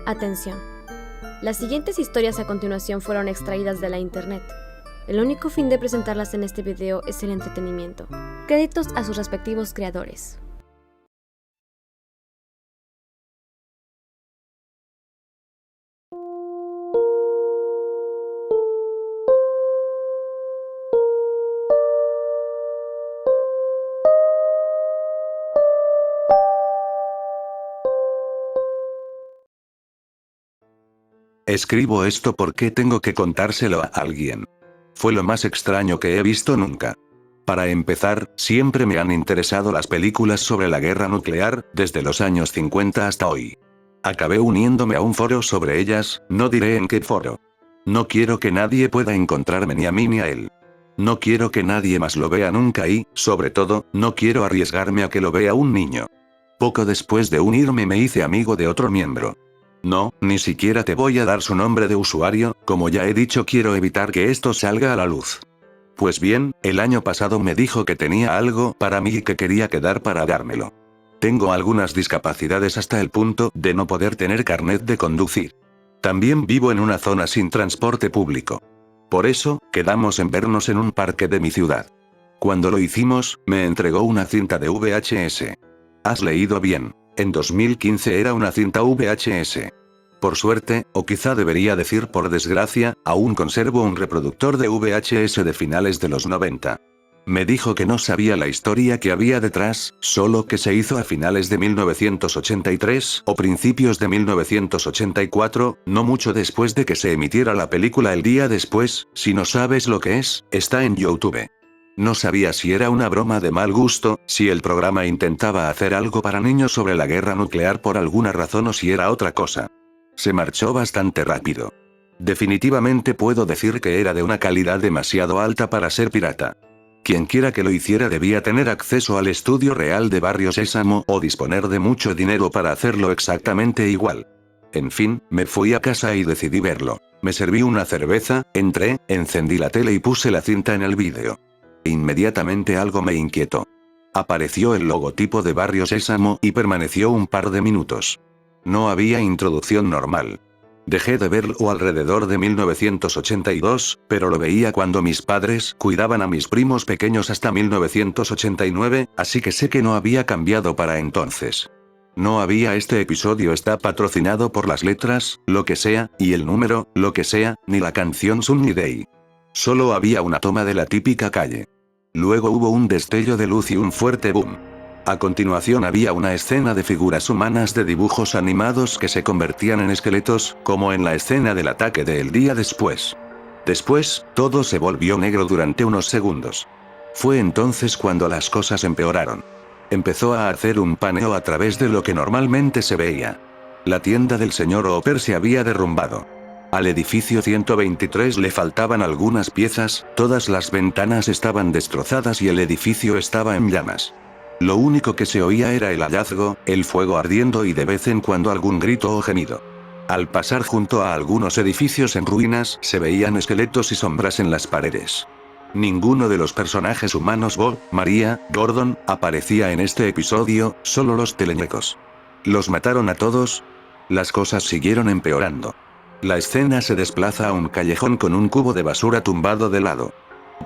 Atención. Las siguientes historias a continuación fueron extraídas de la internet. El único fin de presentarlas en este video es el entretenimiento. Créditos a sus respectivos creadores. Escribo esto porque tengo que contárselo a alguien. Fue lo más extraño que he visto nunca. Para empezar, siempre me han interesado las películas sobre la guerra nuclear, desde los años 50 hasta hoy. Acabé uniéndome a un foro sobre ellas, no diré en qué foro. No quiero que nadie pueda encontrarme ni a mí ni a él. No quiero que nadie más lo vea nunca y, sobre todo, no quiero arriesgarme a que lo vea un niño. Poco después de unirme me hice amigo de otro miembro. No, ni siquiera te voy a dar su nombre de usuario, como ya he dicho, quiero evitar que esto salga a la luz. Pues bien, el año pasado me dijo que tenía algo para mí y que quería quedar para dármelo. Tengo algunas discapacidades hasta el punto de no poder tener carnet de conducir. También vivo en una zona sin transporte público. Por eso, quedamos en vernos en un parque de mi ciudad. Cuando lo hicimos, me entregó una cinta de VHS. Has leído bien. En 2015 era una cinta VHS. Por suerte, o quizá debería decir por desgracia, aún conservo un reproductor de VHS de finales de los 90. Me dijo que no sabía la historia que había detrás, solo que se hizo a finales de 1983 o principios de 1984, no mucho después de que se emitiera la película el día después. Si no sabes lo que es, está en YouTube. No sabía si era una broma de mal gusto, si el programa intentaba hacer algo para niños sobre la guerra nuclear por alguna razón o si era otra cosa. Se marchó bastante rápido. Definitivamente puedo decir que era de una calidad demasiado alta para ser pirata. Quienquiera que lo hiciera debía tener acceso al estudio real de Barrio Sésamo o disponer de mucho dinero para hacerlo exactamente igual. En fin, me fui a casa y decidí verlo. Me serví una cerveza, entré, encendí la tele y puse la cinta en el vídeo. Inmediatamente algo me inquietó. Apareció el logotipo de Barrio Sésamo y permaneció un par de minutos. No había introducción normal. Dejé de verlo alrededor de 1982, pero lo veía cuando mis padres cuidaban a mis primos pequeños hasta 1989, así que sé que no había cambiado para entonces. No había este episodio está patrocinado por las letras, lo que sea, y el número, lo que sea, ni la canción Sunny Day. Solo había una toma de la típica calle. Luego hubo un destello de luz y un fuerte boom. A continuación había una escena de figuras humanas de dibujos animados que se convertían en esqueletos, como en la escena del ataque del día después. Después, todo se volvió negro durante unos segundos. Fue entonces cuando las cosas empeoraron. Empezó a hacer un paneo a través de lo que normalmente se veía. La tienda del señor Hopper se había derrumbado. Al edificio 123 le faltaban algunas piezas, todas las ventanas estaban destrozadas y el edificio estaba en llamas. Lo único que se oía era el hallazgo, el fuego ardiendo y de vez en cuando algún grito o gemido. Al pasar junto a algunos edificios en ruinas, se veían esqueletos y sombras en las paredes. Ninguno de los personajes humanos Bob, María, Gordon, aparecía en este episodio, solo los teleñecos. ¿Los mataron a todos? Las cosas siguieron empeorando. La escena se desplaza a un callejón con un cubo de basura tumbado de lado.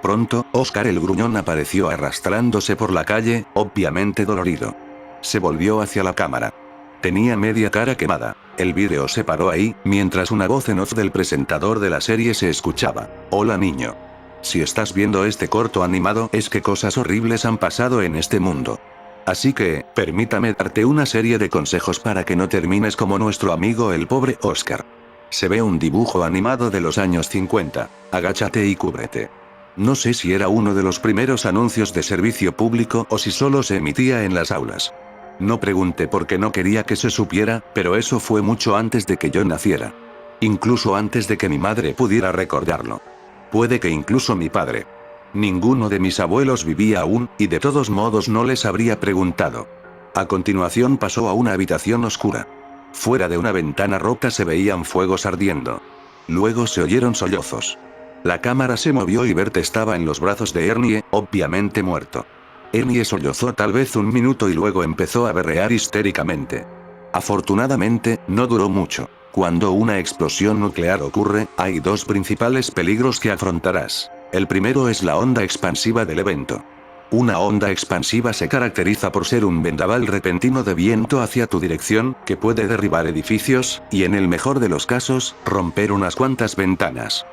Pronto, Oscar el gruñón apareció arrastrándose por la calle, obviamente dolorido. Se volvió hacia la cámara. Tenía media cara quemada. El vídeo se paró ahí, mientras una voz en off del presentador de la serie se escuchaba. Hola niño. Si estás viendo este corto animado, es que cosas horribles han pasado en este mundo. Así que, permítame darte una serie de consejos para que no termines como nuestro amigo el pobre Oscar. Se ve un dibujo animado de los años 50. Agáchate y cúbrete. No sé si era uno de los primeros anuncios de servicio público o si solo se emitía en las aulas. No pregunté porque no quería que se supiera, pero eso fue mucho antes de que yo naciera. Incluso antes de que mi madre pudiera recordarlo. Puede que incluso mi padre. Ninguno de mis abuelos vivía aún, y de todos modos no les habría preguntado. A continuación pasó a una habitación oscura. Fuera de una ventana rota se veían fuegos ardiendo. Luego se oyeron sollozos. La cámara se movió y Bert estaba en los brazos de Ernie, obviamente muerto. Ernie sollozó tal vez un minuto y luego empezó a berrear histéricamente. Afortunadamente, no duró mucho. Cuando una explosión nuclear ocurre, hay dos principales peligros que afrontarás. El primero es la onda expansiva del evento. Una onda expansiva se caracteriza por ser un vendaval repentino de viento hacia tu dirección, que puede derribar edificios, y en el mejor de los casos, romper unas cuantas ventanas.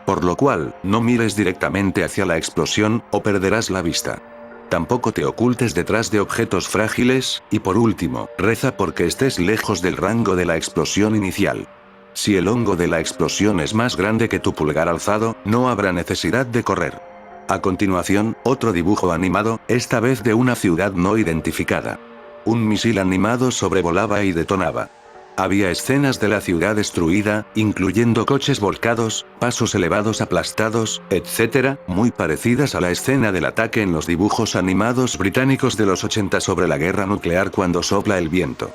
Por lo cual, no mires directamente hacia la explosión, o perderás la vista. Tampoco te ocultes detrás de objetos frágiles, y por último, reza porque estés lejos del rango de la explosión inicial. Si el hongo de la explosión es más grande que tu pulgar alzado, no habrá necesidad de correr. A continuación, otro dibujo animado, esta vez de una ciudad no identificada. Un misil animado sobrevolaba y detonaba. Había escenas de la ciudad destruida, incluyendo coches volcados, pasos elevados aplastados, etc., muy parecidas a la escena del ataque en los dibujos animados británicos de los 80 sobre la guerra nuclear cuando sopla el viento.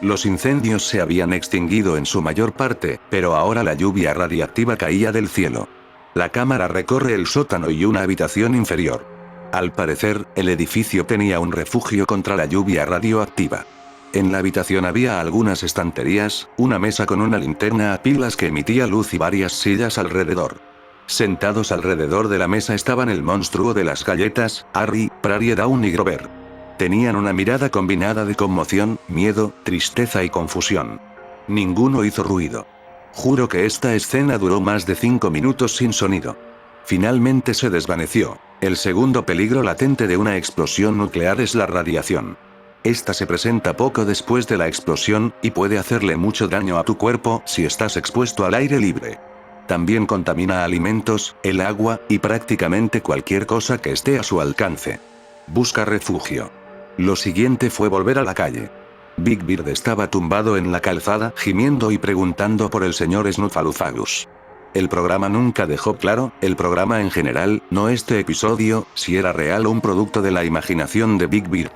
Los incendios se habían extinguido en su mayor parte, pero ahora la lluvia radiactiva caía del cielo. La cámara recorre el sótano y una habitación inferior. Al parecer, el edificio tenía un refugio contra la lluvia radioactiva. En la habitación había algunas estanterías, una mesa con una linterna a pilas que emitía luz y varias sillas alrededor. Sentados alrededor de la mesa estaban el monstruo de las galletas, Harry, Prairie Down y Grover. Tenían una mirada combinada de conmoción, miedo, tristeza y confusión. Ninguno hizo ruido. Juro que esta escena duró más de 5 minutos sin sonido. Finalmente se desvaneció. El segundo peligro latente de una explosión nuclear es la radiación. Esta se presenta poco después de la explosión, y puede hacerle mucho daño a tu cuerpo si estás expuesto al aire libre. También contamina alimentos, el agua, y prácticamente cualquier cosa que esté a su alcance. Busca refugio. Lo siguiente fue volver a la calle. Big Bird estaba tumbado en la calzada, gimiendo y preguntando por el señor Snuffleupagus. El programa nunca dejó claro, el programa en general, no este episodio, si era real o un producto de la imaginación de Big Bird.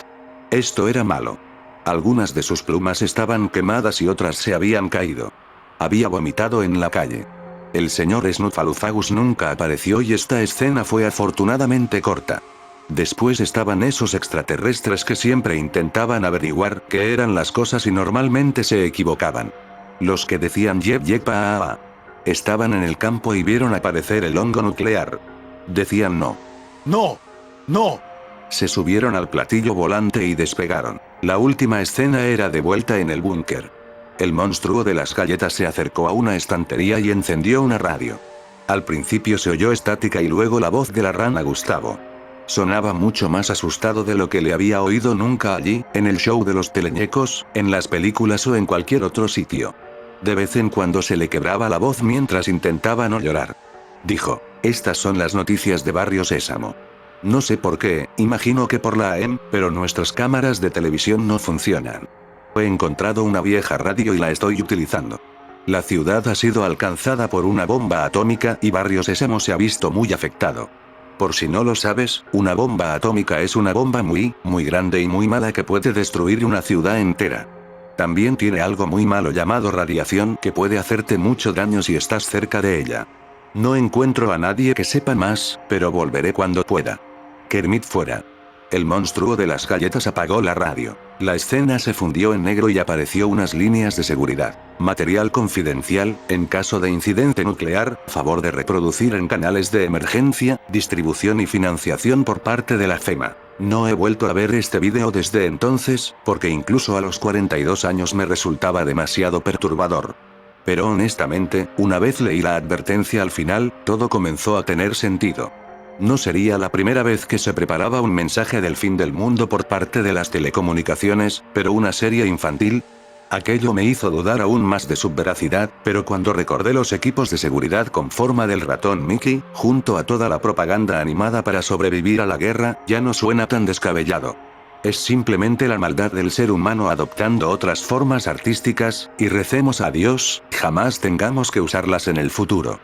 Esto era malo. Algunas de sus plumas estaban quemadas y otras se habían caído. Había vomitado en la calle. El señor Snuffleupagus nunca apareció y esta escena fue afortunadamente corta. Después estaban esos extraterrestres que siempre intentaban averiguar qué eran las cosas y normalmente se equivocaban. Los que decían yep yep ah. Estaban en el campo y vieron aparecer el hongo nuclear. Decían no. No. No. Se subieron al platillo volante y despegaron. La última escena era de vuelta en el búnker. El monstruo de las galletas se acercó a una estantería y encendió una radio. Al principio se oyó estática y luego la voz de la rana Gustavo. Sonaba mucho más asustado de lo que le había oído nunca allí, en el show de los teleñecos, en las películas o en cualquier otro sitio. De vez en cuando se le quebraba la voz mientras intentaba no llorar. Dijo, estas son las noticias de Barrio Sésamo. No sé por qué, imagino que por la AM, pero nuestras cámaras de televisión no funcionan. He encontrado una vieja radio y la estoy utilizando. La ciudad ha sido alcanzada por una bomba atómica y Barrio Sésamo se ha visto muy afectado. Por si no lo sabes, una bomba atómica es una bomba muy, muy grande y muy mala que puede destruir una ciudad entera. También tiene algo muy malo llamado radiación que puede hacerte mucho daño si estás cerca de ella. No encuentro a nadie que sepa más, pero volveré cuando pueda. Kermit fuera. El monstruo de las galletas apagó la radio. La escena se fundió en negro y apareció unas líneas de seguridad. Material confidencial, en caso de incidente nuclear, favor de reproducir en canales de emergencia, distribución y financiación por parte de la FEMA. No he vuelto a ver este vídeo desde entonces, porque incluso a los 42 años me resultaba demasiado perturbador. Pero honestamente, una vez leí la advertencia al final, todo comenzó a tener sentido. No sería la primera vez que se preparaba un mensaje del fin del mundo por parte de las telecomunicaciones, pero una serie infantil. Aquello me hizo dudar aún más de su veracidad, pero cuando recordé los equipos de seguridad con forma del ratón Mickey, junto a toda la propaganda animada para sobrevivir a la guerra, ya no suena tan descabellado. Es simplemente la maldad del ser humano adoptando otras formas artísticas, y recemos a Dios, jamás tengamos que usarlas en el futuro.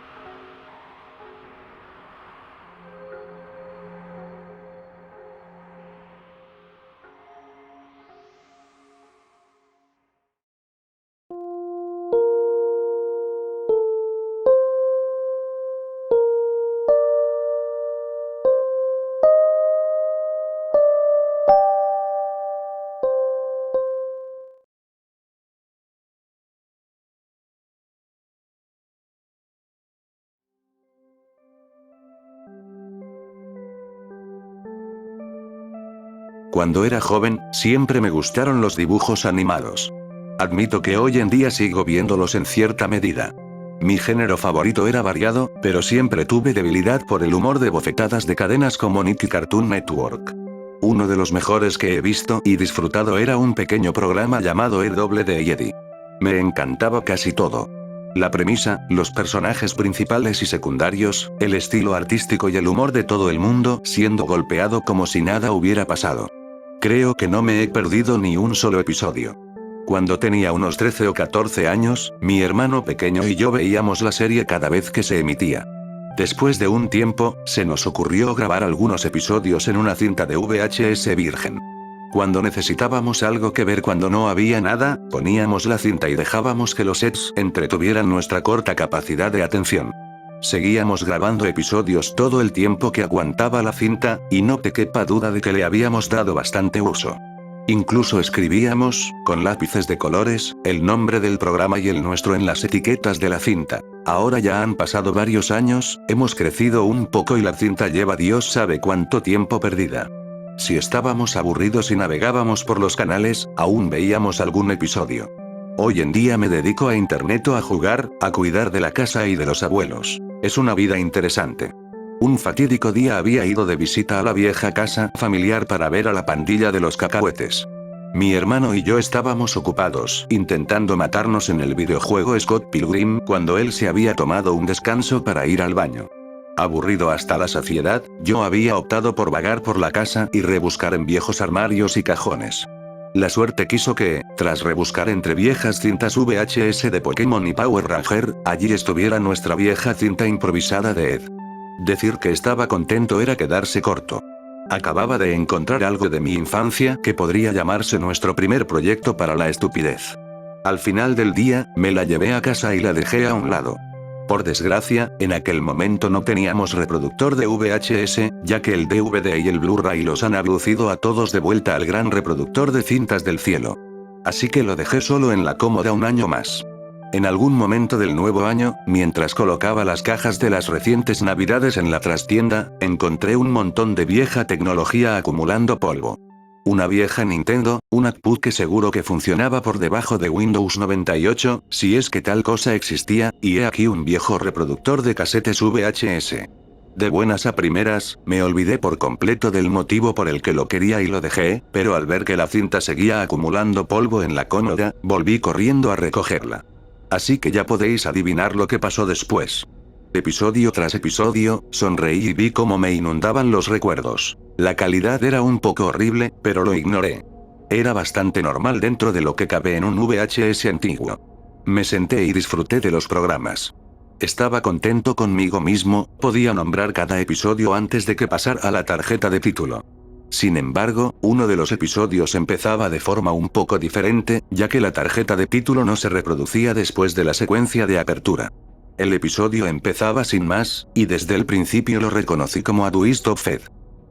Cuando era joven, siempre me gustaron los dibujos animados. Admito que hoy en día sigo viéndolos en cierta medida. Mi género favorito era variado, pero siempre tuve debilidad por el humor de bofetadas de cadenas como Nick y Cartoon Network. Uno de los mejores que he visto y disfrutado era un pequeño programa llamado Ed Me encantaba casi todo. La premisa, los personajes principales y secundarios, el estilo artístico y el humor de todo el mundo siendo golpeado como si nada hubiera pasado. Creo que no me he perdido ni un solo episodio. Cuando tenía unos 13 o 14 años, mi hermano pequeño y yo veíamos la serie cada vez que se emitía. Después de un tiempo, se nos ocurrió grabar algunos episodios en una cinta de VHS virgen. Cuando necesitábamos algo que ver cuando no había nada, poníamos la cinta y dejábamos que los sets entretuvieran nuestra corta capacidad de atención. Seguíamos grabando episodios todo el tiempo que aguantaba la cinta, y no te quepa duda de que le habíamos dado bastante uso. Incluso escribíamos, con lápices de colores, el nombre del programa y el nuestro en las etiquetas de la cinta. Ahora ya han pasado varios años, hemos crecido un poco y la cinta lleva Dios sabe cuánto tiempo perdida. Si estábamos aburridos y navegábamos por los canales, aún veíamos algún episodio. Hoy en día me dedico a internet o a jugar, a cuidar de la casa y de los abuelos. Es una vida interesante. Un fatídico día había ido de visita a la vieja casa familiar para ver a la pandilla de los cacahuetes. Mi hermano y yo estábamos ocupados intentando matarnos en el videojuego Scott Pilgrim cuando él se había tomado un descanso para ir al baño. Aburrido hasta la saciedad, yo había optado por vagar por la casa y rebuscar en viejos armarios y cajones. La suerte quiso que, tras rebuscar entre viejas cintas VHS de Pokémon y Power Ranger, allí estuviera nuestra vieja cinta improvisada de Ed. Decir que estaba contento era quedarse corto. Acababa de encontrar algo de mi infancia que podría llamarse nuestro primer proyecto para la estupidez. Al final del día, me la llevé a casa y la dejé a un lado. Por desgracia, en aquel momento no teníamos reproductor de VHS, ya que el DVD y el Blu-ray los han abducido a todos de vuelta al gran reproductor de cintas del cielo. Así que lo dejé solo en la cómoda un año más. En algún momento del nuevo año, mientras colocaba las cajas de las recientes navidades en la trastienda, encontré un montón de vieja tecnología acumulando polvo. Una vieja Nintendo, una CPUC que seguro que funcionaba por debajo de Windows 98, si es que tal cosa existía, y he aquí un viejo reproductor de casetes VHS. De buenas a primeras, me olvidé por completo del motivo por el que lo quería y lo dejé, pero al ver que la cinta seguía acumulando polvo en la cómoda, volví corriendo a recogerla. Así que ya podéis adivinar lo que pasó después. Episodio tras episodio, sonreí y vi cómo me inundaban los recuerdos. La calidad era un poco horrible, pero lo ignoré. Era bastante normal dentro de lo que cabe en un VHS antiguo. Me senté y disfruté de los programas. Estaba contento conmigo mismo, podía nombrar cada episodio antes de que pasara a la tarjeta de título. Sin embargo, uno de los episodios empezaba de forma un poco diferente, ya que la tarjeta de título no se reproducía después de la secuencia de apertura. El episodio empezaba sin más, y desde el principio lo reconocí como A Duist of Fed.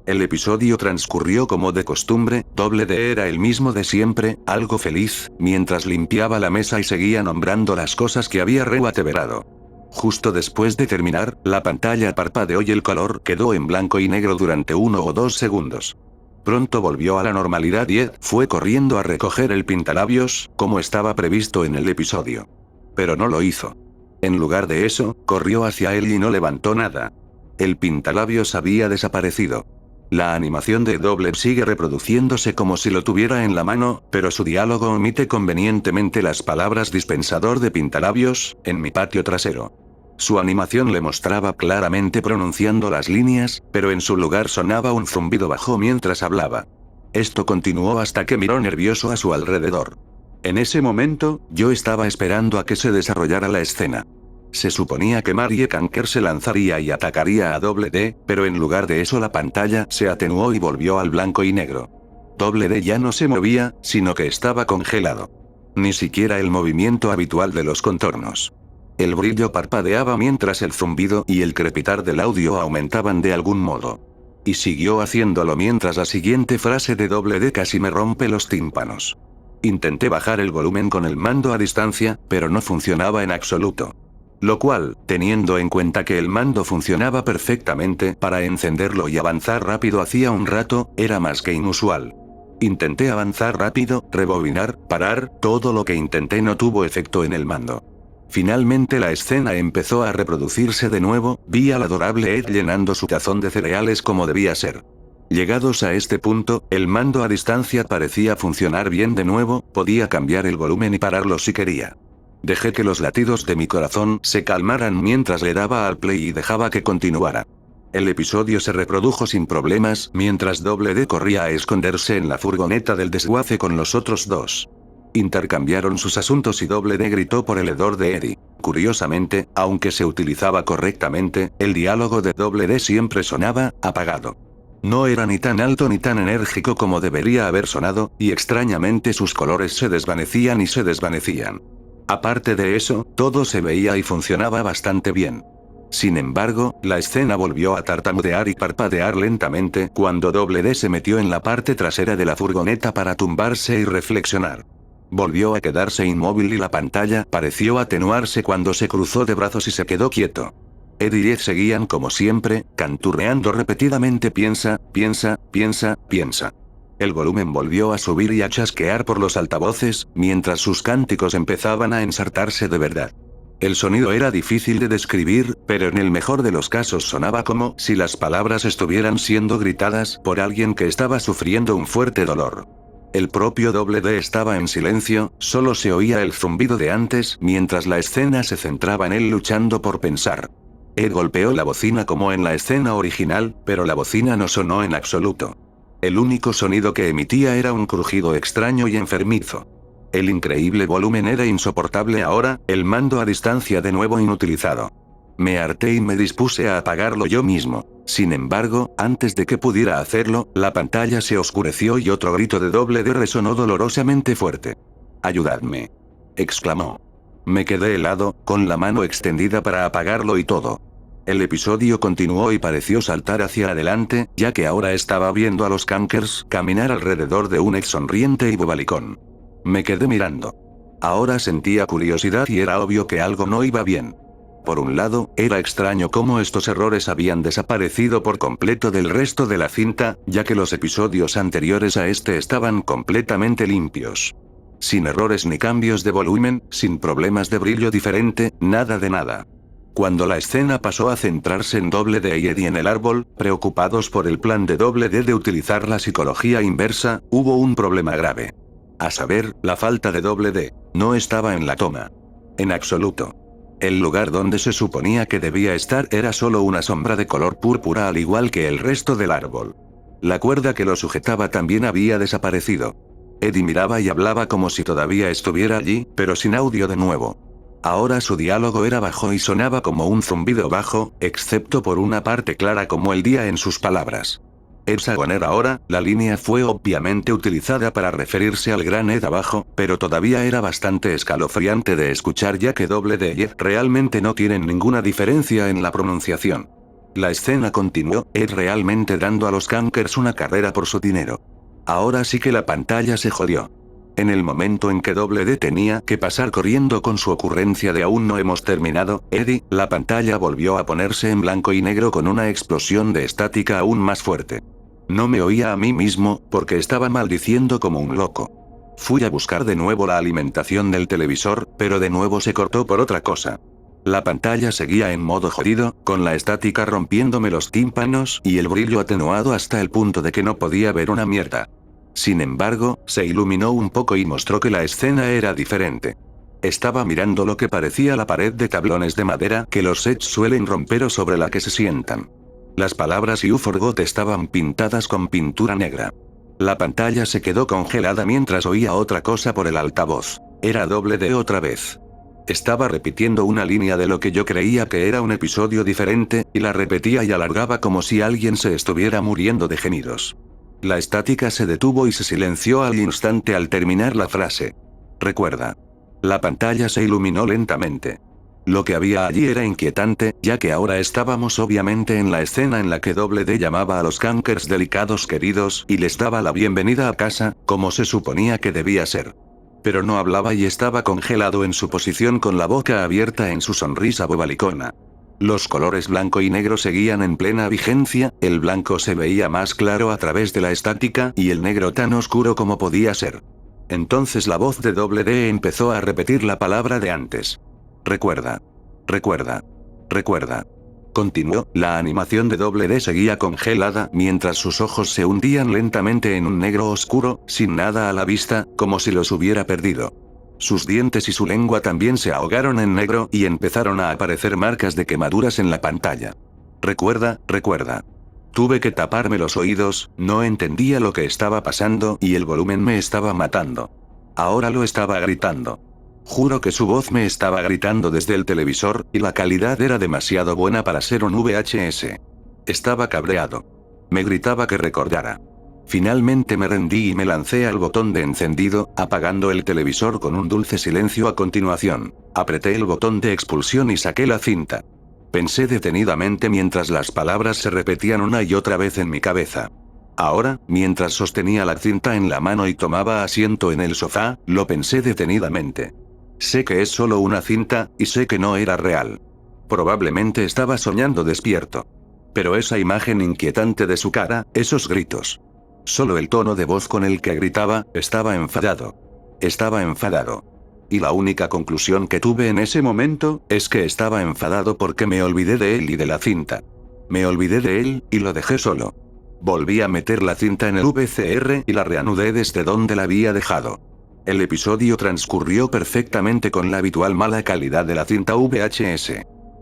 El episodio transcurrió como de costumbre, D era el mismo de siempre, algo feliz, mientras limpiaba la mesa y seguía nombrando las cosas que había reateverado. Justo después de terminar, la pantalla parpadeó y el color quedó en blanco y negro durante 1 o 2 segundos. Pronto volvió a la normalidad y Ed fue corriendo a recoger el pintalabios, como estaba previsto en el episodio. Pero no lo hizo. En lugar de eso, corrió hacia él y no levantó nada. El pintalabios había desaparecido. La animación de Ed sigue reproduciéndose como si lo tuviera en la mano, pero su diálogo omite convenientemente las palabras dispensador de pintalabios, en mi patio trasero. Su animación le mostraba claramente pronunciando las líneas, pero en su lugar sonaba un zumbido bajo mientras hablaba. Esto continuó hasta que miró nervioso a su alrededor. En ese momento, yo estaba esperando a que se desarrollara la escena. Se suponía que Marie Kanker se lanzaría y atacaría a D, pero en lugar de eso la pantalla se atenuó y volvió al blanco y negro. D ya no se movía, sino que estaba congelado. Ni siquiera el movimiento habitual de los contornos. El brillo parpadeaba mientras el zumbido y el crepitar del audio aumentaban de algún modo. Y siguió haciéndolo mientras la siguiente frase de D casi me rompe los tímpanos. Intenté bajar el volumen con el mando a distancia, pero no funcionaba en absoluto. Lo cual, teniendo en cuenta que el mando funcionaba perfectamente para encenderlo y avanzar rápido hacía un rato, era más que inusual. Intenté avanzar rápido, rebobinar, parar, todo lo que intenté no tuvo efecto en el mando. Finalmente la escena empezó a reproducirse de nuevo, vi al adorable Ed llenando su tazón de cereales como debía ser. Llegados a este punto, el mando a distancia parecía funcionar bien de nuevo, podía cambiar el volumen y pararlo si quería. Dejé que los latidos de mi corazón se calmaran mientras le daba al play y dejaba que continuara. El episodio se reprodujo sin problemas mientras D corría a esconderse en la furgoneta del desguace con los otros dos. Intercambiaron sus asuntos y D gritó por el hedor de Eddie. Curiosamente, aunque se utilizaba correctamente, el diálogo de D siempre sonaba apagado. No era ni tan alto ni tan enérgico como debería haber sonado, y extrañamente sus colores se desvanecían y se desvanecían. Aparte de eso, todo se veía y funcionaba bastante bien. Sin embargo, la escena volvió a tartamudear y parpadear lentamente cuando D se metió en la parte trasera de la furgoneta para tumbarse y reflexionar. Volvió a quedarse inmóvil y la pantalla pareció atenuarse cuando se cruzó de brazos y se quedó quieto. Ed y Ed seguían como siempre, canturreando repetidamente piensa, piensa, piensa, piensa. El volumen volvió a subir y a chasquear por los altavoces, mientras sus cánticos empezaban a ensartarse de verdad. El sonido era difícil de describir, pero en el mejor de los casos sonaba como si las palabras estuvieran siendo gritadas por alguien que estaba sufriendo un fuerte dolor. El propio D estaba en silencio, solo se oía el zumbido de antes mientras la escena se centraba en él luchando por pensar. Ed golpeó la bocina como en la escena original, pero la bocina no sonó en absoluto. El único sonido que emitía era un crujido extraño y enfermizo. El increíble volumen era insoportable ahora, el mando a distancia de nuevo inutilizado. Me harté y me dispuse a apagarlo yo mismo. Sin embargo, antes de que pudiera hacerlo, la pantalla se oscureció y otro grito de D resonó dolorosamente fuerte. «¡Ayudadme!», exclamó. Me quedé helado, con la mano extendida para apagarlo y todo. El episodio continuó y pareció saltar hacia adelante, ya que ahora estaba viendo a los Kankers caminar alrededor de un ex sonriente y bobalicón. Me quedé mirando. Ahora sentía curiosidad y era obvio que algo no iba bien. Por un lado, era extraño cómo estos errores habían desaparecido por completo del resto de la cinta, ya que los episodios anteriores a este estaban completamente limpios. Sin errores ni cambios de volumen, sin problemas de brillo diferente, nada de nada. Cuando la escena pasó a centrarse en D y Eddie en el árbol, preocupados por el plan de D de utilizar la psicología inversa, hubo un problema grave. A saber, la falta de D. No estaba en la toma. En absoluto. El lugar donde se suponía que debía estar era solo una sombra de color púrpura al igual que el resto del árbol. La cuerda que lo sujetaba también había desaparecido. Eddie miraba y hablaba como si todavía estuviera allí, pero sin audio de nuevo. Ahora su diálogo era bajo y sonaba como un zumbido bajo, excepto por una parte clara como el día en sus palabras. Hexagoner ahora, la línea fue obviamente utilizada para referirse al gran Ed abajo, pero todavía era bastante escalofriante de escuchar ya que D y Ed realmente no tienen ninguna diferencia en la pronunciación. La escena continuó, Ed realmente dando a los Kankers una carrera por su dinero. Ahora sí que la pantalla se jodió. En el momento en que D tenía que pasar corriendo con su ocurrencia de aún no hemos terminado, Eddie, la pantalla volvió a ponerse en blanco y negro con una explosión de estática aún más fuerte. No me oía a mí mismo, porque estaba maldiciendo como un loco. Fui a buscar de nuevo la alimentación del televisor, pero de nuevo se cortó por otra cosa. La pantalla seguía en modo jodido, con la estática rompiéndome los tímpanos y el brillo atenuado hasta el punto de que no podía ver una mierda. Sin embargo, se iluminó un poco y mostró que la escena era diferente. Estaba mirando lo que parecía la pared de tablones de madera que los sets suelen romper o sobre la que se sientan. Las palabras "You forgot" estaban pintadas con pintura negra. La pantalla se quedó congelada mientras oía otra cosa por el altavoz. Era D otra vez. Estaba repitiendo una línea de lo que yo creía que era un episodio diferente, y la repetía y alargaba como si alguien se estuviera muriendo de gemidos. La estática se detuvo y se silenció al instante al terminar la frase. Recuerda. La pantalla se iluminó lentamente. Lo que había allí era inquietante, ya que ahora estábamos obviamente en la escena en la que D llamaba a los Kankers delicados queridos y les daba la bienvenida a casa, como se suponía que debía ser. Pero no hablaba y estaba congelado en su posición con la boca abierta en su sonrisa bobalicona. Los colores blanco y negro seguían en plena vigencia, el blanco se veía más claro a través de la estática y el negro tan oscuro como podía ser. Entonces la voz de D empezó a repetir la palabra de antes. Recuerda. Recuerda. Recuerda. Continuó, la animación de D seguía congelada mientras sus ojos se hundían lentamente en un negro oscuro, sin nada a la vista, como si los hubiera perdido. Sus dientes y su lengua también se ahogaron en negro y empezaron a aparecer marcas de quemaduras en la pantalla. Recuerda, recuerda. Tuve que taparme los oídos, no entendía lo que estaba pasando y el volumen me estaba matando. Ahora lo estaba gritando. Juro que su voz me estaba gritando desde el televisor, y la calidad era demasiado buena para ser un VHS. Estaba cabreado. Me gritaba que recordara. Finalmente me rendí y me lancé al botón de encendido, apagando el televisor con un dulce silencio a continuación. Apreté el botón de expulsión y saqué la cinta. Pensé detenidamente mientras las palabras se repetían una y otra vez en mi cabeza. Ahora, mientras sostenía la cinta en la mano y tomaba asiento en el sofá, lo pensé detenidamente. Sé que es solo una cinta, y sé que no era real. Probablemente estaba soñando despierto. Pero esa imagen inquietante de su cara, esos gritos. Solo el tono de voz con el que gritaba, estaba enfadado. Estaba enfadado. Y la única conclusión que tuve en ese momento, es que estaba enfadado porque me olvidé de él y de la cinta. Me olvidé de él, y lo dejé solo. Volví a meter la cinta en el VCR y la reanudé desde donde la había dejado. El episodio transcurrió perfectamente con la habitual mala calidad de la cinta VHS.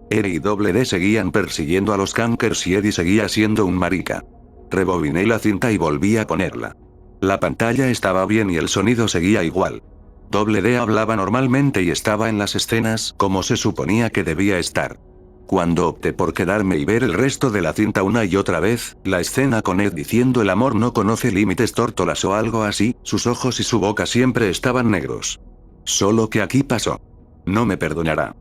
R y D seguían persiguiendo a los Kankers y Eddie seguía siendo un marica. Rebobiné la cinta y volví a ponerla. La pantalla estaba bien y el sonido seguía igual. D hablaba normalmente y estaba en las escenas como se suponía que debía estar. Cuando opté por quedarme y ver el resto de la cinta una y otra vez, la escena con Ed diciendo el amor no conoce límites tórtolas o algo así, sus ojos y su boca siempre estaban negros. Solo que aquí pasó. No me perdonará.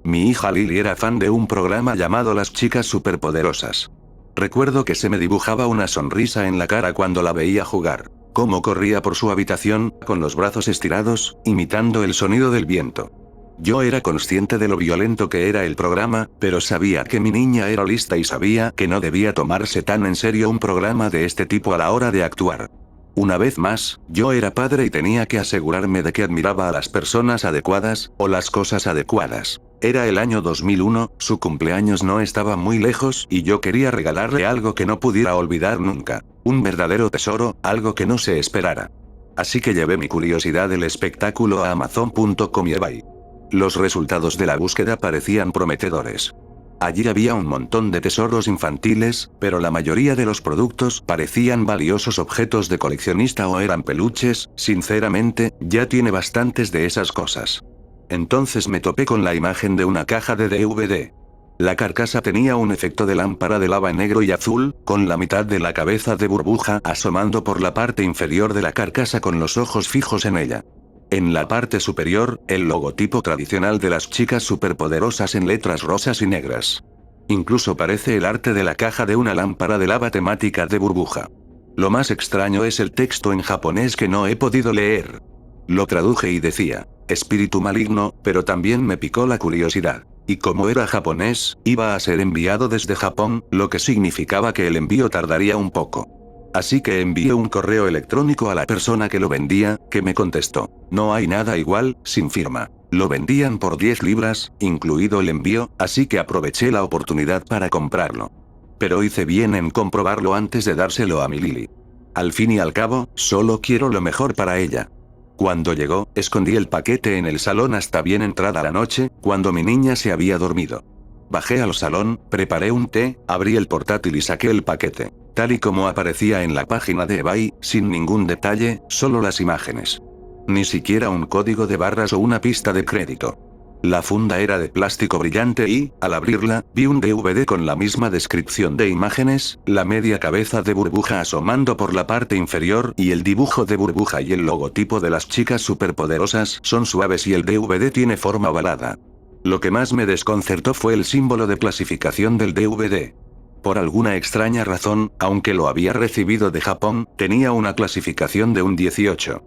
Mi hija Lily era fan de un programa llamado Las Chicas Superpoderosas. Recuerdo que se me dibujaba una sonrisa en la cara cuando la veía jugar. Cómo corría por su habitación, con los brazos estirados, imitando el sonido del viento. Yo era consciente de lo violento que era el programa, pero sabía que mi niña era lista y sabía que no debía tomarse tan en serio un programa de este tipo a la hora de actuar. Una vez más, yo era padre y tenía que asegurarme de que admiraba a las personas adecuadas, o las cosas adecuadas. Era el año 2001, su cumpleaños no estaba muy lejos y yo quería regalarle algo que no pudiera olvidar nunca. Un verdadero tesoro, algo que no se esperara. Así que llevé mi curiosidad del espectáculo a Amazon.com y eBay. Los resultados de la búsqueda parecían prometedores. Allí había un montón de tesoros infantiles, pero la mayoría de los productos parecían valiosos objetos de coleccionista o eran peluches. Sinceramente, ya tiene bastantes de esas cosas. Entonces me topé con la imagen de una caja de DVD. La carcasa tenía un efecto de lámpara de lava negro y azul, con la mitad de la cabeza de burbuja asomando por la parte inferior de la carcasa con los ojos fijos en ella. En la parte superior, el logotipo tradicional de las chicas superpoderosas en letras rosas y negras. Incluso parece el arte de la caja de una lámpara de lava temática de burbuja. Lo más extraño es el texto en japonés que no he podido leer. Lo traduje y decía, espíritu maligno, pero también me picó la curiosidad. Y como era japonés, iba a ser enviado desde Japón, lo que significaba que el envío tardaría un poco. Así que envié un correo electrónico a la persona que lo vendía, que me contestó, no hay nada igual, sin firma. Lo vendían por 10 libras, incluido el envío, así que aproveché la oportunidad para comprarlo. Pero hice bien en comprobarlo antes de dárselo a mi Lily. Al fin y al cabo, solo quiero lo mejor para ella. Cuando llegó, escondí el paquete en el salón hasta bien entrada la noche, cuando mi niña se había dormido. Bajé al salón, preparé un té, abrí el portátil y saqué el paquete, tal y como aparecía en la página de eBay, sin ningún detalle, solo las imágenes. Ni siquiera un código de barras o una pista de crédito. La funda era de plástico brillante y, al abrirla, vi un DVD con la misma descripción de imágenes, la media cabeza de Burbuja asomando por la parte inferior y el dibujo de Burbuja y el logotipo de las chicas superpoderosas son suaves y el DVD tiene forma ovalada. Lo que más me desconcertó fue el símbolo de clasificación del DVD. Por alguna extraña razón, aunque lo había recibido de Japón, tenía una clasificación de un 18.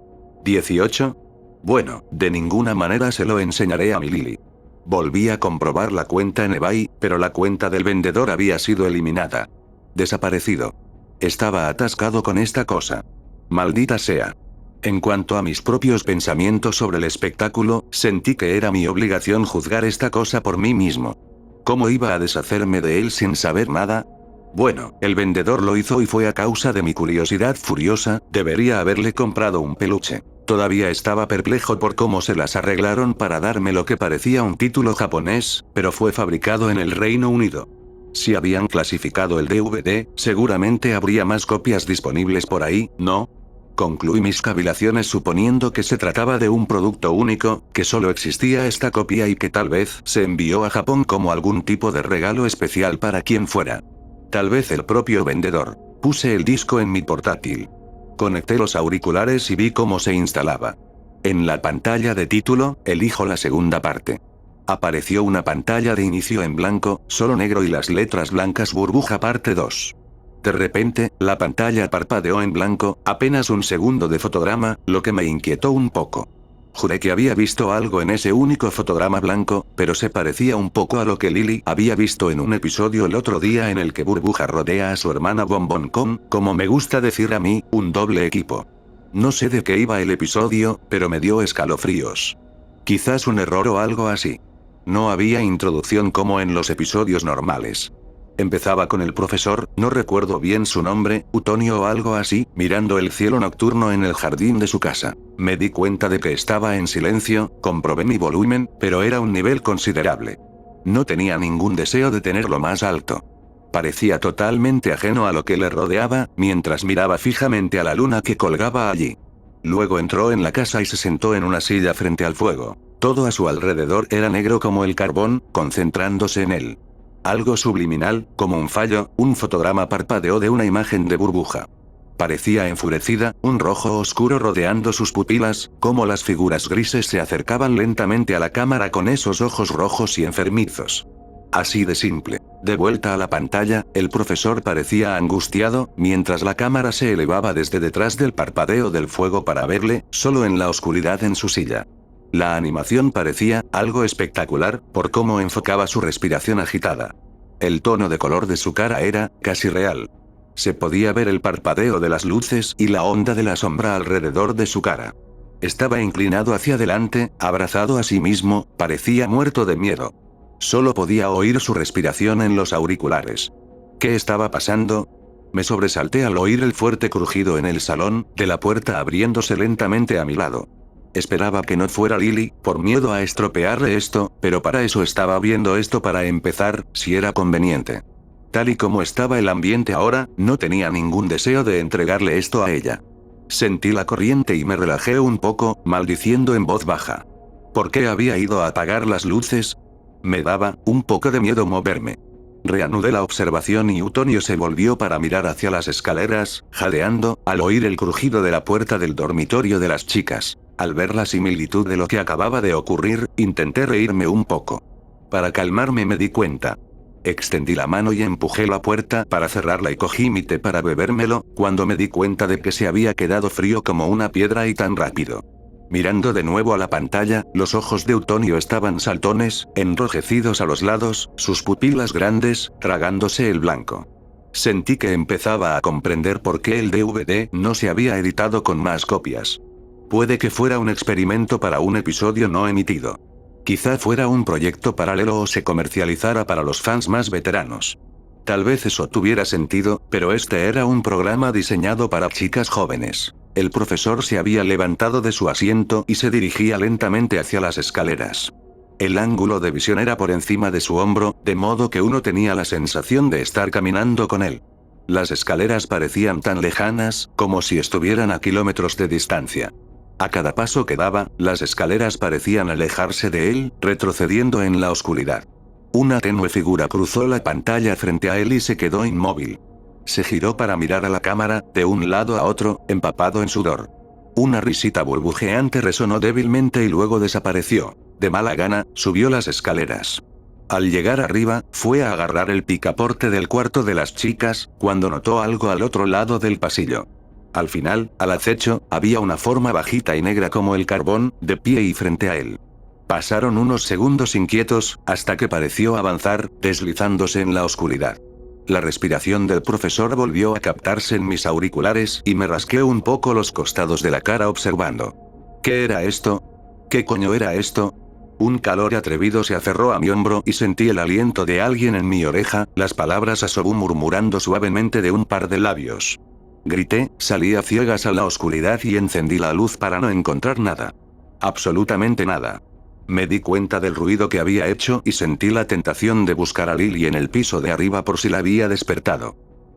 ¿18? Bueno, de ninguna manera se lo enseñaré a mi Lily. Volví a comprobar la cuenta en eBay, pero la cuenta del vendedor había sido eliminada. Desaparecido. Estaba atascado con esta cosa. Maldita sea. En cuanto a mis propios pensamientos sobre el espectáculo, sentí que era mi obligación juzgar esta cosa por mí mismo. ¿Cómo iba a deshacerme de él sin saber nada? Bueno, el vendedor lo hizo y fue a causa de mi curiosidad furiosa, debería haberle comprado un peluche. Todavía estaba perplejo por cómo se las arreglaron para darme lo que parecía un título japonés, pero fue fabricado en el Reino Unido. Si habían clasificado el DVD, seguramente habría más copias disponibles por ahí, ¿no? Concluí mis cavilaciones suponiendo que se trataba de un producto único, que solo existía esta copia y que tal vez se envió a Japón como algún tipo de regalo especial para quien fuera. Tal vez el propio vendedor. Puse el disco en mi portátil. Conecté los auriculares y vi cómo se instalaba. En la pantalla de título, elijo la segunda parte. Apareció una pantalla de inicio en blanco, solo negro y las letras blancas Burbuja parte 2. De repente, la pantalla parpadeó en blanco, apenas un segundo de fotograma, lo que me inquietó un poco. Juré que había visto algo en ese único fotograma blanco, pero se parecía un poco a lo que Lily había visto en un episodio el otro día en el que Burbuja rodea a su hermana Bombón con, como me gusta decir a mí, un doble equipo. No sé de qué iba el episodio, pero me dio escalofríos. Quizás un error o algo así. No había introducción como en los episodios normales. Empezaba con el profesor, no recuerdo bien su nombre, Utonio o algo así, mirando el cielo nocturno en el jardín de su casa. Me di cuenta de que estaba en silencio, comprobé mi volumen, pero era un nivel considerable. No tenía ningún deseo de tenerlo más alto. Parecía totalmente ajeno a lo que le rodeaba, mientras miraba fijamente a la luna que colgaba allí. Luego entró en la casa y se sentó en una silla frente al fuego. Todo a su alrededor era negro como el carbón, concentrándose en él. Algo subliminal, como un fallo, un fotograma parpadeó de una imagen de Burbuja. Parecía enfurecida, un rojo oscuro rodeando sus pupilas, como las figuras grises se acercaban lentamente a la cámara con esos ojos rojos y enfermizos. Así de simple. De vuelta a la pantalla, el profesor parecía angustiado, mientras la cámara se elevaba desde detrás del parpadeo del fuego para verle, solo en la oscuridad en su silla. La animación parecía algo espectacular, por cómo enfocaba su respiración agitada. El tono de color de su cara era casi real. Se podía ver el parpadeo de las luces y la onda de la sombra alrededor de su cara. Estaba inclinado hacia adelante, abrazado a sí mismo, parecía muerto de miedo. Solo podía oír su respiración en los auriculares. ¿Qué estaba pasando? Me sobresalté al oír el fuerte crujido en el salón, de la puerta abriéndose lentamente a mi lado. Esperaba que no fuera Lily, por miedo a estropearle esto, pero para eso estaba viendo esto para empezar, si era conveniente. Tal y como estaba el ambiente ahora, no tenía ningún deseo de entregarle esto a ella. Sentí la corriente y me relajé un poco, maldiciendo en voz baja. ¿Por qué había ido a apagar las luces? Me daba un poco de miedo moverme. Reanudé la observación y Utonio se volvió para mirar hacia las escaleras, jadeando, al oír el crujido de la puerta del dormitorio de las chicas. Al ver la similitud de lo que acababa de ocurrir, intenté reírme un poco. Para calmarme me di cuenta. Extendí la mano y empujé la puerta para cerrarla y cogí mi té para bebérmelo, cuando me di cuenta de que se había quedado frío como una piedra y tan rápido. Mirando de nuevo a la pantalla, los ojos de Utonio estaban saltones, enrojecidos a los lados, sus pupilas grandes, tragándose el blanco. Sentí que empezaba a comprender por qué el DVD no se había editado con más copias. Puede que fuera un experimento para un episodio no emitido. Quizá fuera un proyecto paralelo o se comercializara para los fans más veteranos. Tal vez eso tuviera sentido, pero este era un programa diseñado para chicas jóvenes. El profesor se había levantado de su asiento y se dirigía lentamente hacia las escaleras. El ángulo de visión era por encima de su hombro, de modo que uno tenía la sensación de estar caminando con él. Las escaleras parecían tan lejanas, como si estuvieran a kilómetros de distancia. A cada paso que daba, las escaleras parecían alejarse de él, retrocediendo en la oscuridad. Una tenue figura cruzó la pantalla frente a él y se quedó inmóvil. Se giró para mirar a la cámara, de un lado a otro, empapado en sudor. Una risita burbujeante resonó débilmente y luego desapareció. De mala gana, subió las escaleras. Al llegar arriba, fue a agarrar el picaporte del cuarto de las chicas, cuando notó algo al otro lado del pasillo. Al final, al acecho, había una forma bajita y negra como el carbón, de pie y frente a él. Pasaron unos segundos inquietos, hasta que pareció avanzar, deslizándose en la oscuridad. La respiración del profesor volvió a captarse en mis auriculares y me rasqué un poco los costados de la cara observando. ¿Qué era esto? ¿Qué coño era esto? Un calor atrevido se aferró a mi hombro y sentí el aliento de alguien en mi oreja, las palabras Asobu murmurando suavemente de un par de labios. Grité, salí a ciegas a la oscuridad y encendí la luz para no encontrar nada. Absolutamente nada. Me di cuenta del ruido que había hecho y sentí la tentación de buscar a Lily en el piso de arriba por si la había despertado.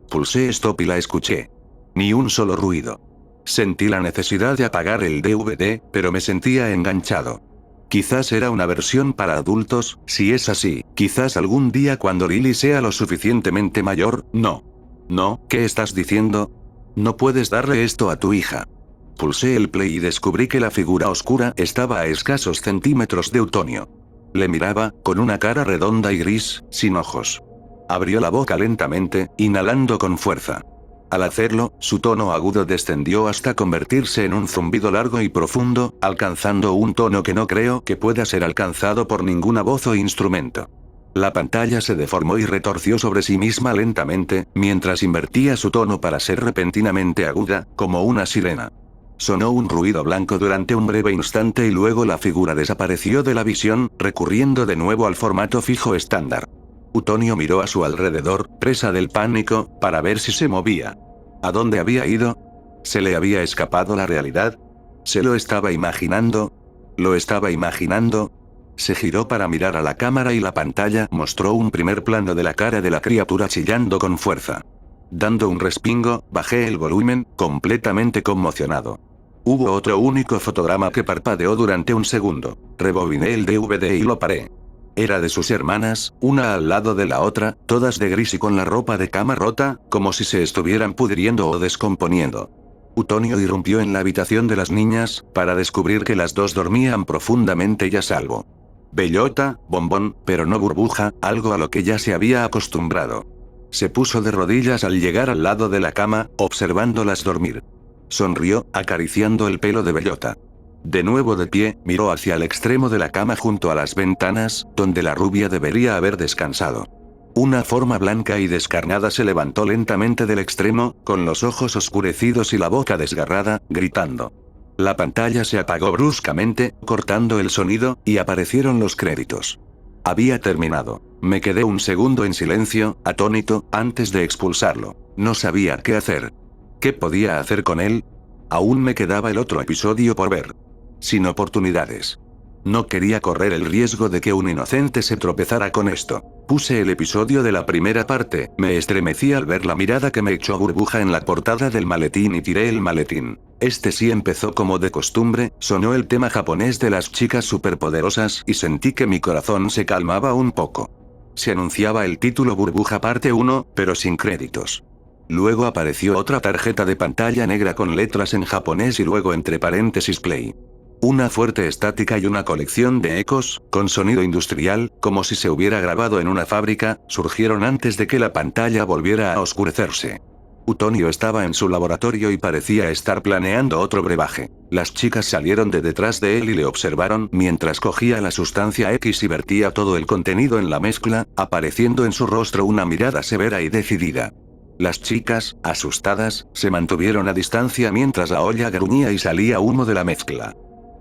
Pulsé stop y la escuché. Ni un solo ruido. Sentí la necesidad de apagar el DVD, pero me sentía enganchado. Quizás era una versión para adultos, si es así, quizás algún día cuando Lily sea lo suficientemente mayor, no. No, ¿qué estás diciendo? No puedes darle esto a tu hija. Pulsé el play y descubrí que la figura oscura estaba a escasos centímetros de Utonio. Le miraba, con una cara redonda y gris, sin ojos. Abrió la boca lentamente, inhalando con fuerza. Al hacerlo, su tono agudo descendió hasta convertirse en un zumbido largo y profundo, alcanzando un tono que no creo que pueda ser alcanzado por ninguna voz o instrumento. La pantalla se deformó y retorció sobre sí misma lentamente, mientras invertía su tono para ser repentinamente aguda, como una sirena. Sonó un ruido blanco durante un breve instante y luego la figura desapareció de la visión, recurriendo de nuevo al formato fijo estándar. Utonio miró a su alrededor, presa del pánico, para ver si se movía. ¿A dónde había ido? ¿Se le había escapado la realidad? ¿Se lo estaba imaginando? ¿Lo estaba imaginando? Se giró para mirar a la cámara y la pantalla mostró un primer plano de la cara de la criatura chillando con fuerza. Dando un respingo, bajé el volumen, completamente conmocionado. Hubo otro único fotograma que parpadeó durante un segundo. Rebobiné el DVD y lo paré. Era de sus hermanas, una al lado de la otra, todas de gris y con la ropa de cama rota, como si se estuvieran pudriendo o descomponiendo. Utonio irrumpió en la habitación de las niñas, para descubrir que las dos dormían profundamente y a salvo. Bellota, bombón, pero no burbuja, algo a lo que ya se había acostumbrado. Se puso de rodillas al llegar al lado de la cama, observándolas dormir. Sonrió, acariciando el pelo de Bellota. De nuevo de pie, miró hacia el extremo de la cama junto a las ventanas, donde la rubia debería haber descansado. Una forma blanca y descarnada se levantó lentamente del extremo, con los ojos oscurecidos y la boca desgarrada, gritando. La pantalla se apagó bruscamente, cortando el sonido, y aparecieron los créditos. Había terminado. Me quedé un segundo en silencio, atónito, antes de expulsarlo. No sabía qué hacer. ¿Qué podía hacer con él? Aún me quedaba el otro episodio por ver. Sin oportunidades. No quería correr el riesgo de que un inocente se tropezara con esto. Puse el episodio de la primera parte, me estremecí al ver la mirada que me echó Burbuja en la portada del maletín y tiré el maletín. Este sí empezó como de costumbre, sonó el tema japonés de las chicas superpoderosas y sentí que mi corazón se calmaba un poco. Se anunciaba el título Burbuja parte 1, pero sin créditos. Luego apareció otra tarjeta de pantalla negra con letras en japonés y luego entre paréntesis play. Una fuerte estática y una colección de ecos, con sonido industrial, como si se hubiera grabado en una fábrica, surgieron antes de que la pantalla volviera a oscurecerse. Utonio estaba en su laboratorio y parecía estar planeando otro brebaje. Las chicas salieron de detrás de él y le observaron mientras cogía la sustancia X y vertía todo el contenido en la mezcla, apareciendo en su rostro una mirada severa y decidida. Las chicas, asustadas, se mantuvieron a distancia mientras la olla gruñía y salía humo de la mezcla.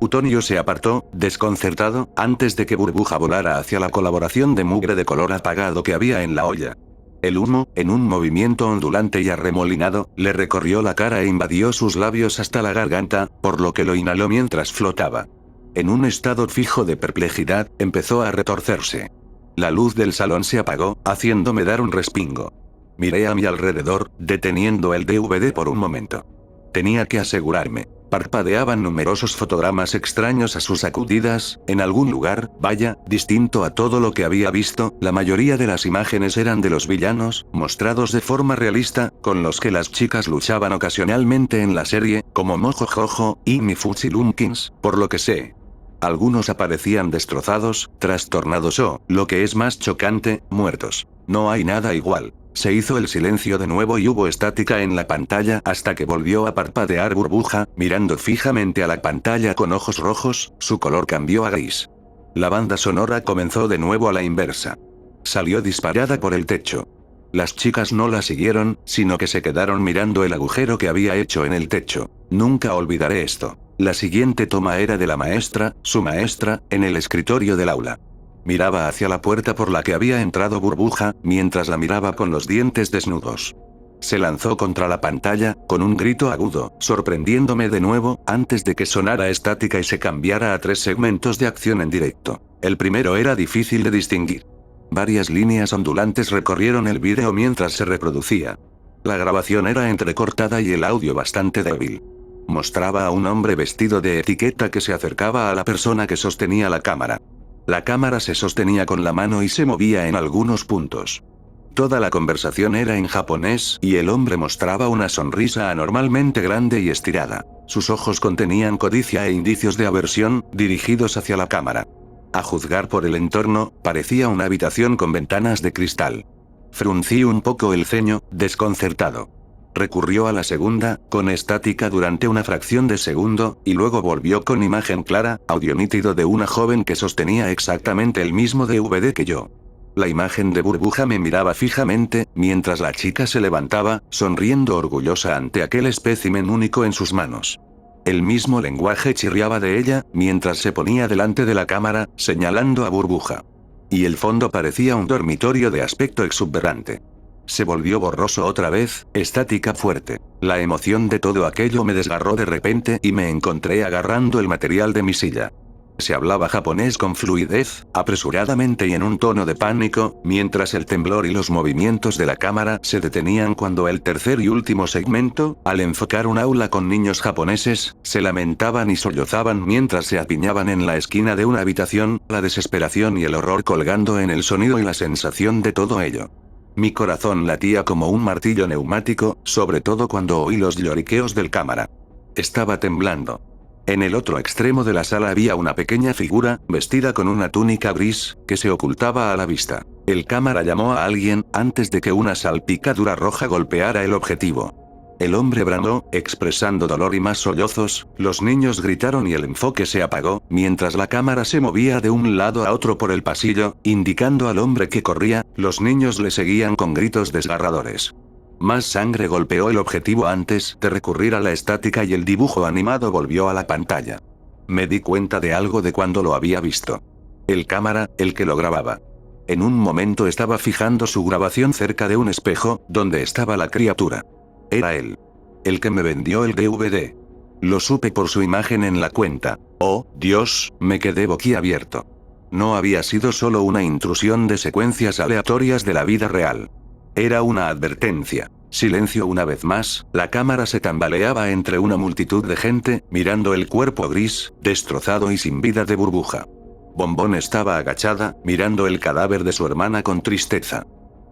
Utonio se apartó, desconcertado, antes de que Burbuja volara hacia la colaboración de mugre de color apagado que había en la olla. El humo, en un movimiento ondulante y arremolinado, le recorrió la cara e invadió sus labios hasta la garganta, por lo que lo inhaló mientras flotaba. En un estado fijo de perplejidad, empezó a retorcerse. La luz del salón se apagó, haciéndome dar un respingo. Miré a mi alrededor, deteniendo el DVD por un momento. Tenía que asegurarme. Parpadeaban numerosos fotogramas extraños a sus sacudidas, en algún lugar, vaya, distinto a todo lo que había visto. La mayoría de las imágenes eran de los villanos, mostrados de forma realista, con los que las chicas luchaban ocasionalmente en la serie, como Mojo Jojo y Mifuchi Lumpkins, por lo que sé. Algunos aparecían destrozados, trastornados o, lo que es más chocante, muertos. No hay nada igual. Se hizo el silencio de nuevo y hubo estática en la pantalla hasta que volvió a parpadear Burbuja, mirando fijamente a la pantalla con ojos rojos, su color cambió a gris. La banda sonora comenzó de nuevo a la inversa. Salió disparada por el techo. Las chicas no la siguieron, sino que se quedaron mirando el agujero que había hecho en el techo. Nunca olvidaré esto. La siguiente toma era de la maestra, su maestra, en el escritorio del aula. Miraba hacia la puerta por la que había entrado Burbuja, mientras la miraba con los dientes desnudos. Se lanzó contra la pantalla, con un grito agudo, sorprendiéndome de nuevo, antes de que sonara estática y se cambiara a 3 segmentos de acción en directo. El primero era difícil de distinguir. Varias líneas ondulantes recorrieron el vídeo mientras se reproducía. La grabación era entrecortada y el audio bastante débil. Mostraba a un hombre vestido de etiqueta que se acercaba a la persona que sostenía la cámara. La cámara se sostenía con la mano y se movía en algunos puntos. Toda la conversación era en japonés, y el hombre mostraba una sonrisa anormalmente grande y estirada. Sus ojos contenían codicia e indicios de aversión, dirigidos hacia la cámara. A juzgar por el entorno, parecía una habitación con ventanas de cristal. Fruncí un poco el ceño, desconcertado. Recurrió a la segunda, con estática durante una fracción de segundo, y luego volvió con imagen clara, audio nítido de una joven que sostenía exactamente el mismo DVD que yo. La imagen de Burbuja me miraba fijamente, mientras la chica se levantaba, sonriendo orgullosa ante aquel espécimen único en sus manos. El mismo lenguaje chirriaba de ella, mientras se ponía delante de la cámara, señalando a Burbuja. Y el fondo parecía un dormitorio de aspecto exuberante. Se volvió borroso otra vez, estática fuerte. La emoción de todo aquello me desgarró de repente y me encontré agarrando el material de mi silla. Se hablaba japonés con fluidez, apresuradamente y en un tono de pánico, mientras el temblor y los movimientos de la cámara se detenían cuando el tercer y último segmento, al enfocar un aula con niños japoneses, se lamentaban y sollozaban mientras se apiñaban en la esquina de una habitación, la desesperación y el horror colgando en el sonido y la sensación de todo ello. Mi corazón latía como un martillo neumático, sobre todo cuando oí los lloriqueos del cámara. Estaba temblando. En el otro extremo de la sala había una pequeña figura, vestida con una túnica gris, que se ocultaba a la vista. El cámara llamó a alguien, antes de que una salpicadura roja golpeara el objetivo. El hombre bramó, expresando dolor y más sollozos, los niños gritaron y el enfoque se apagó, mientras la cámara se movía de un lado a otro por el pasillo, indicando al hombre que corría, los niños le seguían con gritos desgarradores. Más sangre golpeó el objetivo antes de recurrir a la estática y el dibujo animado volvió a la pantalla. Me di cuenta de algo de cuando lo había visto. El cámara, el que lo grababa. En un momento estaba fijando su grabación cerca de un espejo, donde estaba la criatura. Era él. El que me vendió el DVD. Lo supe por su imagen en la cuenta. Oh, Dios, me quedé boquiabierto. No había sido solo una intrusión de secuencias aleatorias de la vida real. Era una advertencia. Silencio una vez más, la cámara se tambaleaba entre una multitud de gente, mirando el cuerpo gris, destrozado y sin vida de Burbuja. Bombón estaba agachada, mirando el cadáver de su hermana con tristeza.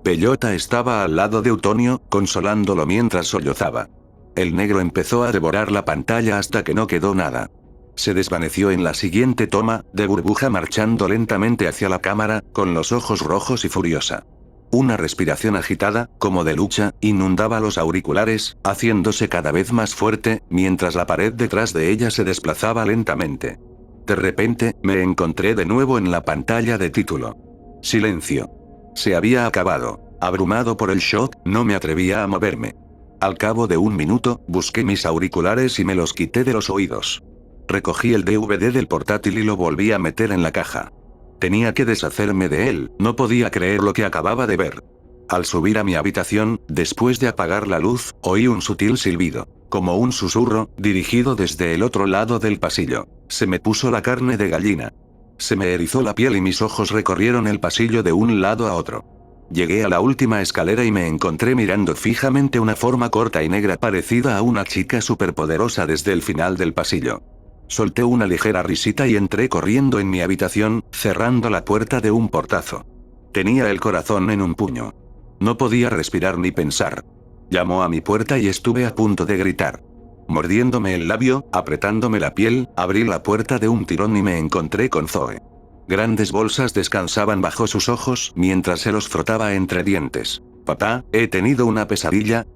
Bellota estaba al lado de Utonio, consolándolo mientras sollozaba. El negro empezó a devorar la pantalla hasta que no quedó nada. Se desvaneció en la siguiente toma, de Burbuja marchando lentamente hacia la cámara, con los ojos rojos y furiosa. Una respiración agitada, como de lucha, inundaba los auriculares, haciéndose cada vez más fuerte, mientras la pared detrás de ella se desplazaba lentamente. De repente, me encontré de nuevo en la pantalla de título. Silencio. Se había acabado. Abrumado por el shock, no me atrevía a moverme. Al cabo de un minuto, busqué mis auriculares y me los quité de los oídos. Recogí el DVD del portátil y lo volví a meter en la caja. Tenía que deshacerme de él, no podía creer lo que acababa de ver. Al subir a mi habitación, después de apagar la luz, oí un sutil silbido, como un susurro, dirigido desde el otro lado del pasillo. Se me puso la carne de gallina. Se me erizó la piel y mis ojos recorrieron el pasillo de un lado a otro. Llegué a la última escalera y me encontré mirando fijamente una forma corta y negra parecida a una chica superpoderosa desde el final del pasillo. Solté una ligera risita y entré corriendo en mi habitación, cerrando la puerta de un portazo. Tenía el corazón en un puño. No podía respirar ni pensar. Llamó a mi puerta y estuve a punto de gritar. Mordiéndome el labio, apretándome la piel, abrí la puerta de un tirón y me encontré con Zoe. Grandes bolsas descansaban bajo sus ojos mientras se los frotaba entre dientes. «Papá, he tenido una pesadilla»,